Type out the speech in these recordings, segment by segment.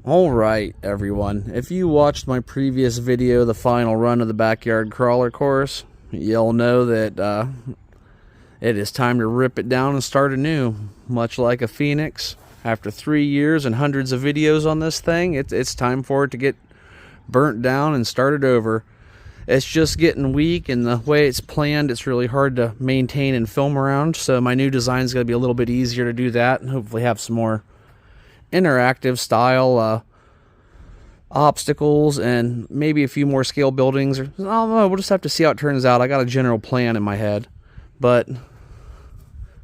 Alright everyone, if you watched my previous video, the final run of the backyard crawler course, you'll know that it is time to rip it down and start anew. Much like a phoenix, after 3 years and hundreds of videos on this thing, it's time for it to get burnt down and started over. It's just getting weak, and the way it's planned, it's really hard to maintain and film around, so my new design is going to be a little bit easier to do that and hopefully have some more interactive style obstacles and maybe a few more scale buildings. Or I don't know, we'll just have to see how it turns out. I got a general plan in my head, but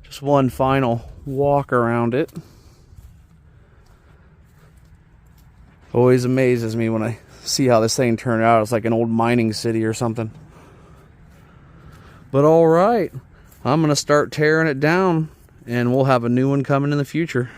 just one final walk around it. Always amazes me when I see how this thing turned out. It's like an old mining city or something. But all right, I'm gonna start tearing it down and we'll have a new one coming in the future.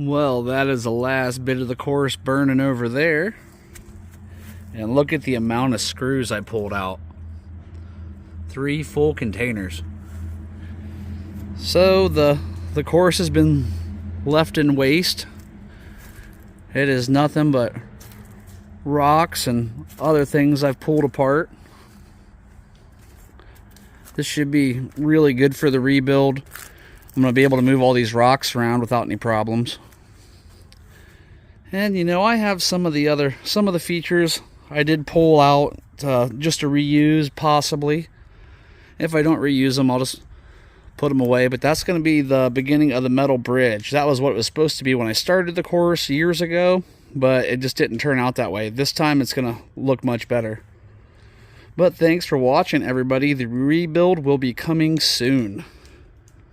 Well, that is the last bit of the course burning over there. And look at the amount of screws I pulled out. 3 full containers. So the course has been left in waste. It is nothing but rocks and other things I've pulled apart. This should be really good for the rebuild. I'm going to be able to move all these rocks around without any problems. And you know, I have some of the features I did pull out just to reuse, possibly. If I don't reuse them, I'll just put them away. But that's going to be the beginning of the metal bridge. That was what it was supposed to be when I started the course years ago, but it just didn't turn out that way. This time it's going to look much better. But thanks for watching, everybody. The rebuild will be coming soon.